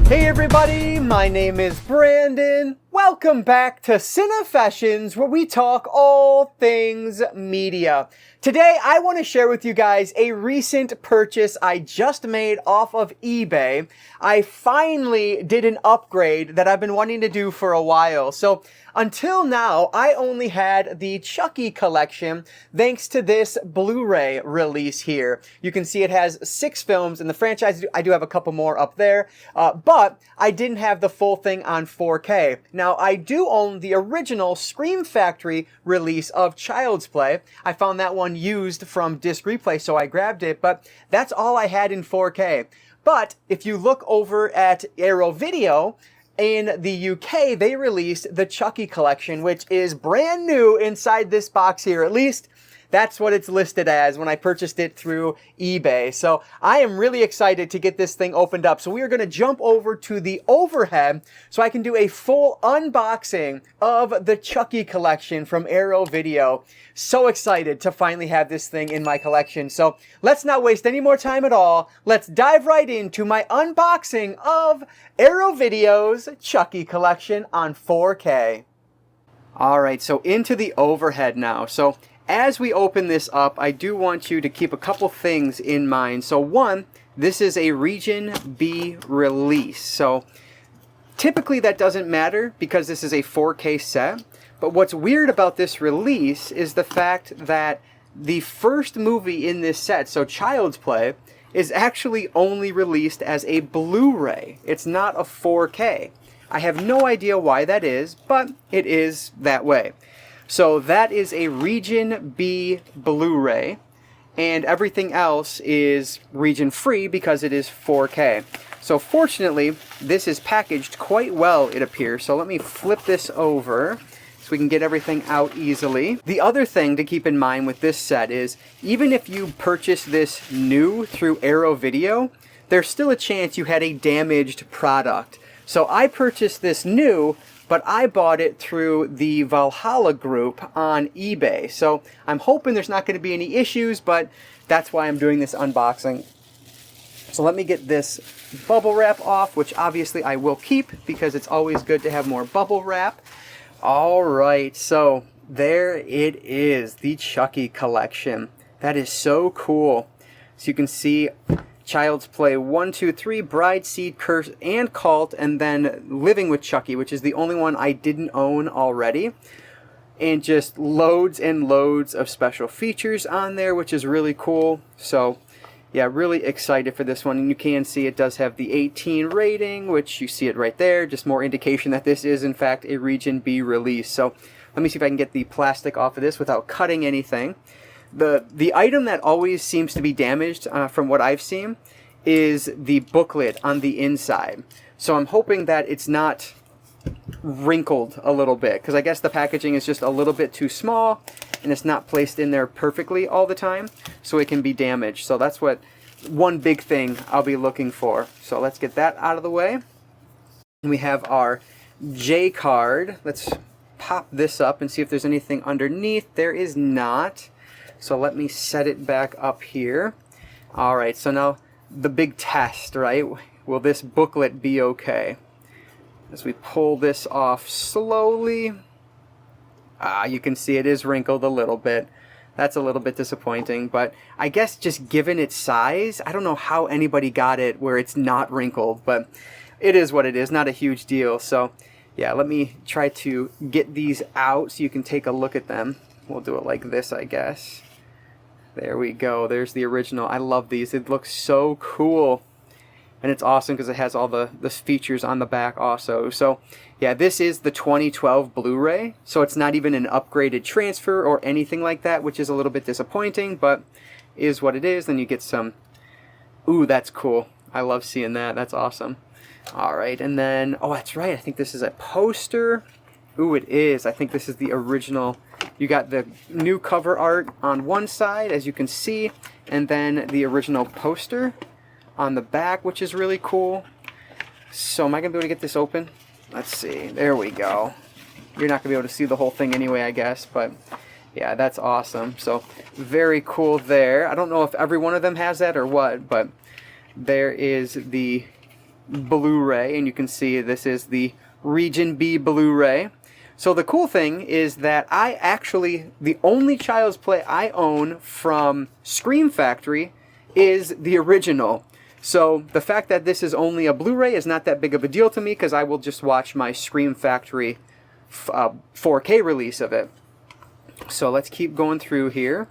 Hey everybody, my name is Brandon. Welcome back to Cinefessions, where we talk all things media. Today, I want to share with you guys a recent purchase I just made off of eBay. I finally did an upgrade that I've been wanting to do for a while. So until now, I only had the Chucky collection thanks to this Blu-ray release here. You can see it has 6 films in the franchise. I do have a couple more up there, but I didn't have the full thing on 4K. Now, I do own the original Scream Factory release of Child's Play. I found that one used from Disc Replay, so I grabbed it, but that's all I had in 4K. But if you look over at Arrow Video, in the UK, they released the Chucky collection, which is brand new inside this box here. At least that's what it's listed as when I purchased it through eBay. So I am really excited to get this thing opened up. So we are going to jump over to the overhead so I can do a full unboxing of the Chucky collection from Arrow Video. So excited to finally have this thing in my collection. So let's not waste any more time at all. Let's dive right into my unboxing of Arrow Video's Chucky collection on 4K. All right, so into the overhead now. So as we open this up, I do want you to keep a couple things in mind. So one, this is a Region B release. So typically that doesn't matter because this is a 4K set. But what's weird about this release is the fact that the first movie in this set, so Child's Play, is actually only released as a Blu-ray. It's not a 4K. I have no idea why that is, but it is that way. So that is a Region B Blu-ray, and everything else is region free because it is 4K. So fortunately, this is packaged quite well, it appears. So let me flip this over so we can get everything out easily. The other thing to keep in mind with this set is, even if you purchase this new through Arrow Video, there's still a chance you had a damaged product. So I purchased this new, but I bought it through the Valhalla group on eBay. So I'm hoping there's not going to be any issues, but that's why I'm doing this unboxing. So let me get this bubble wrap off, which obviously I will keep because it's always good to have more bubble wrap. All right, so there it is, the Chucky collection. That is so cool. So you can see Child's Play 1, 2, 3, Bride, Seed, Curse, and Cult, and then Living with Chucky, which is the only one I didn't own already. And just loads and loads of special features on there, which is really cool. So, yeah, really excited for this one. And you can see it does have the 18 rating, which you see it right there. Just more indication that this is, in fact, a Region B release. So let me see if I can get the plastic off of this without cutting anything. The item that always seems to be damaged, from what I've seen, is the booklet on the inside. So I'm hoping that it's not wrinkled a little bit, because I guess the packaging is just a little bit too small, and it's not placed in there perfectly all the time, so it can be damaged. So that's what one big thing I'll be looking for. So let's get that out of the way. And we have our J card. Let's pop this up and see if there's anything underneath. There is not. So let me set it back up here. All right, so now the big test, right? Will this booklet be okay? As we pull this off slowly, you can see it is wrinkled a little bit. That's a little bit disappointing, but I guess just given its size, I don't know how anybody got it where it's not wrinkled, but it is what it is, not a huge deal. So yeah, let me try to get these out so you can take a look at them. We'll do it like this, I guess. There we go. There's the original. I love these. It looks so cool. And it's awesome because it has all the features on the back also. So, yeah, this is the 2012 Blu-ray. So it's not even an upgraded transfer or anything like that, which is a little bit disappointing, but is what it is. Then you get some... Ooh, that's cool. I love seeing that. That's awesome. All right, and then... Oh, that's right. I think this is a poster. Ooh, it is. I think this is the original... You got the new cover art on one side, as you can see, and then the original poster on the back, which is really cool. So am I going to be able to get this open? Let's see. There we go. You're not going to be able to see the whole thing anyway, I guess, but yeah, that's awesome. So very cool there. I don't know if every one of them has that or what, but there is the Blu-ray, and you can see this is the Region B Blu-ray. So the cool thing is that the only Child's Play I own from Scream Factory is the original. So the fact that this is only a Blu-ray is not that big of a deal to me, because I will just watch my Scream Factory 4K release of it. So let's keep going through here.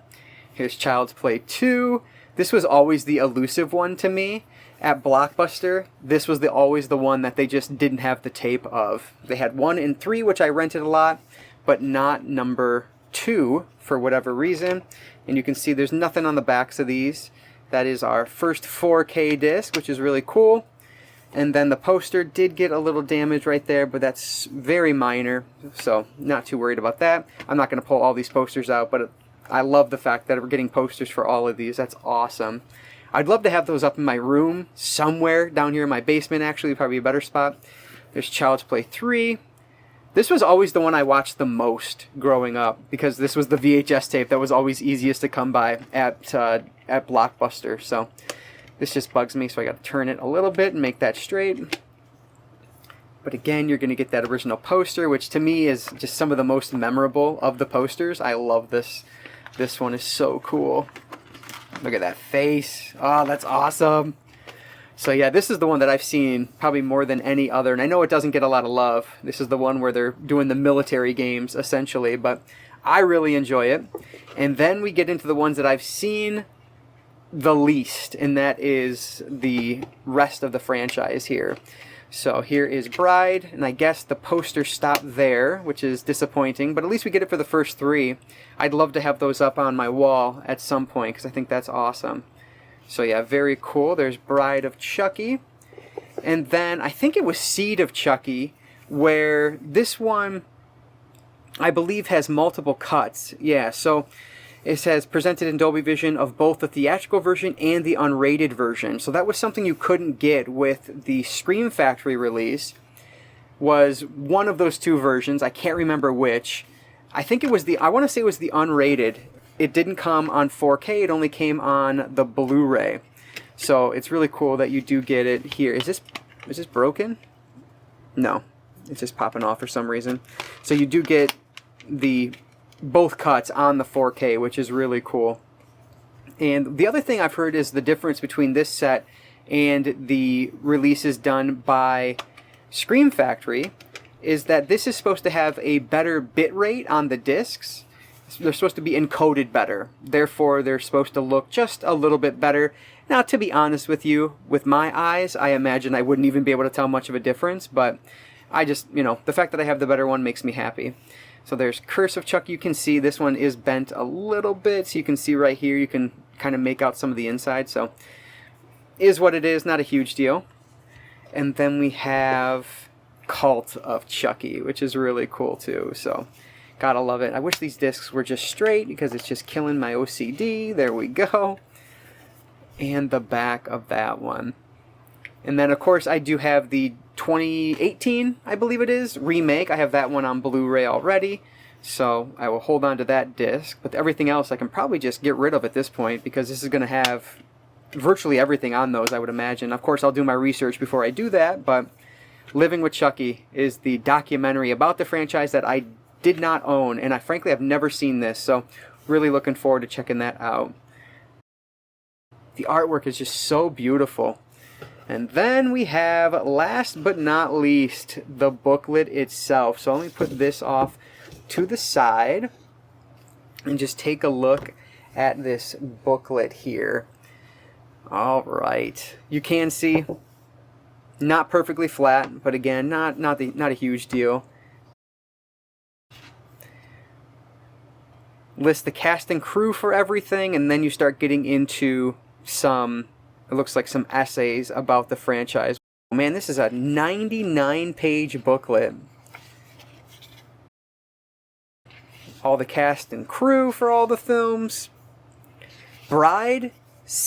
Here's Child's Play 2. This was always the elusive one to me. At Blockbuster, this was always the one that they just didn't have the tape of. They had 1 and 3, which I rented a lot, but not number 2 for whatever reason. And you can see there's nothing on the backs of these. That is our first 4K disc, which is really cool. And then the poster did get a little damage right there, but that's very minor, so not too worried about that. I'm not going to pull all these posters out, but I love the fact that we're getting posters for all of these. That's awesome. I'd love to have those up in my room somewhere down here in my basement, actually, probably a better spot. There's Child's Play 3. This was always the one I watched the most growing up, because this was the VHS tape that was always easiest to come by at Blockbuster. So this just bugs me, so I got to turn it a little bit and make that straight. But again, you're going to get that original poster, which to me is just some of the most memorable of the posters. I love this. This one is so cool. Look at that face. Oh, that's awesome. So yeah, this is the one that I've seen probably more than any other, and I know it doesn't get a lot of love. This is the one where they're doing the military games, essentially, but I really enjoy it. And then we get into the ones that I've seen the least, and that is the rest of the franchise here. So here is Bride, and I guess the poster stopped there, which is disappointing, but at least we get it for the first 3. I'd love to have those up on my wall at some point, because I think that's awesome. So yeah, very cool. There's Bride of Chucky. And then I think it was Seed of Chucky, where this one, I believe, has multiple cuts. Yeah, so it says presented in Dolby Vision of both the theatrical version and the unrated version. So that was something you couldn't get with the Scream Factory release, was one of those 2 versions. I can't remember which. I think it was I want to say it was the unrated. It didn't come on 4K, it only came on the Blu-ray. So it's really cool that you do get it here. Is this broken? No, it's just popping off for some reason. So you do get both cuts on the 4K, which is really cool. And the other thing I've heard is the difference between this set and the releases done by Scream Factory is that this is supposed to have a better bit rate on the discs. They're supposed to be encoded better. Therefore, they're supposed to look just a little bit better. Now, to be honest with you, with my eyes, I imagine I wouldn't even be able to tell much of a difference, but I just, the fact that I have the better one makes me happy. So there's Curse of Chucky. You can see this one is bent a little bit, so you can see right here, you can kind of make out some of the inside, so is what it is, not a huge deal. And then we have Cult of Chucky, which is really cool too, so gotta love it. I wish these discs were just straight, because it's just killing my OCD. There we go. And the back of that one. And then, of course, I do have the 2018, I believe it is, remake. I have that one on Blu-ray already, so I will hold on to that disc. But everything else I can probably just get rid of at this point, because this is going to have virtually everything on those, I would imagine. Of course, I'll do my research before I do that, but Living with Chucky is the documentary about the franchise that I did not own, and I frankly have never seen this, so really looking forward to checking that out. The artwork is just so beautiful. And then we have, last but not least, the booklet itself. So let me put this off to the side and just take a look at this booklet here. All right, you can see not perfectly flat, but again, not a huge deal. List the cast and crew for everything, and then you start getting into some, it looks like some essays about the franchise. Man, this is a 99-page booklet. All the cast and crew for all the films. Bride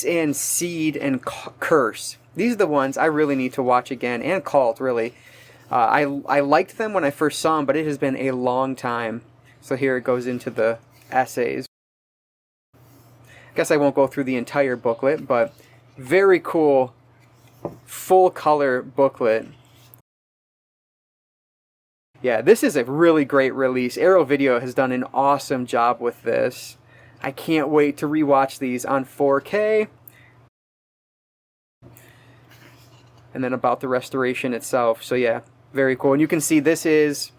and Seed and Curse. These are the ones I really need to watch again, and Cult, really. I liked them when I first saw them, but it has been a long time. So here it goes into the essays. I guess I won't go through the entire booklet, but very cool full color booklet. Yeah, this is a really great release. Arrow Video has done an awesome job with this. I can't wait to rewatch these on 4K. And then about the restoration itself. So yeah, very cool. And you can see this is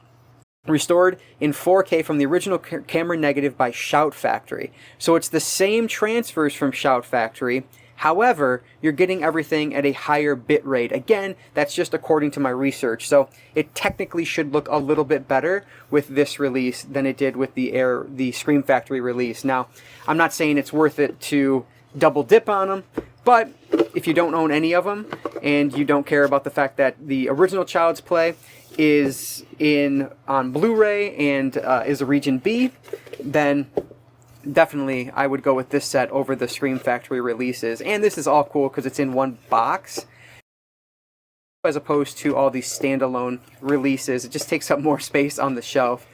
restored in 4K from the original camera negative by Shout Factory. So it's the same transfers from Shout Factory. However, you're getting everything at a higher bit rate. Again, that's just according to my research. So it technically should look a little bit better with this release than it did with the Scream Factory release. Now, I'm not saying it's worth it to double dip on them, but if you don't own any of them and you don't care about the fact that the original Child's Play is on Blu-ray and is a region B, then definitely I would go with this set over the Scream Factory releases. And this is all cool because it's in one box as opposed to all these standalone releases. It just takes up more space on the shelf.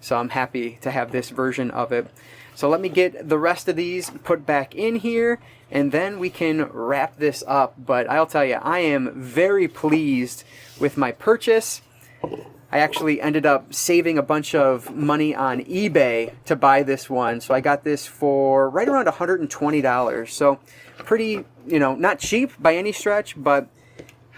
So I'm happy to have this version of it. So let me get the rest of these put back in here and then we can wrap this up. But I'll tell you, I am very pleased with my purchase. I actually ended up saving a bunch of money on eBay to buy this one. So I got this for right around $120. So pretty, you know, not cheap by any stretch, but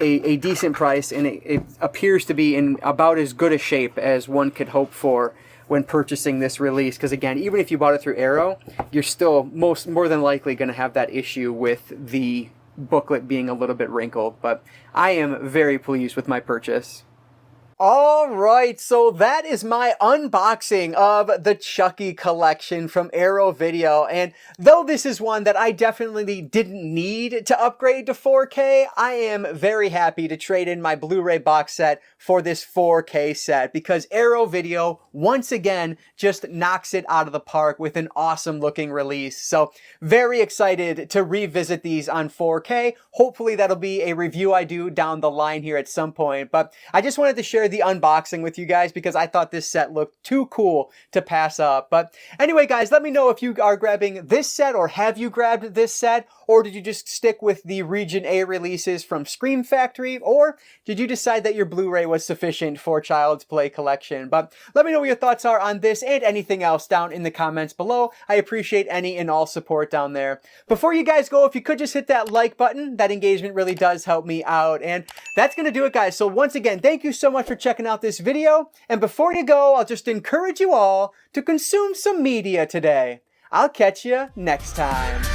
a decent price. And it appears to be in about as good a shape as one could hope for when purchasing this release. Because again, even if you bought it through Arrow, you're still more than likely going to have that issue with the booklet being a little bit wrinkled. But I am very pleased with my purchase. Alright, so that is my unboxing of the Chucky collection from Arrow Video, and though this is one that I definitely didn't need to upgrade to 4K, I am very happy to trade in my Blu-ray box set for this 4K set, because Arrow Video, once again, just knocks it out of the park with an awesome looking release. So, very excited to revisit these on 4K. Hopefully that'll be a review I do down the line here at some point, but I just wanted to share the unboxing with you guys because I thought this set looked too cool to pass up. But anyway, guys, let me know if you are grabbing this set, or have you grabbed this set, or did you just stick with the Region A releases from Scream Factory, or did you decide that your Blu-ray was sufficient for Child's Play collection? But let me know what your thoughts are on this and anything else down in the comments below. I appreciate any and all support down there. Before you guys go, if you could just hit that like button, that engagement really does help me out. And that's going to do it, guys. So once again, thank you so much for checking out this video. And before you go, I'll just encourage you all to consume some media today. I'll catch you next time.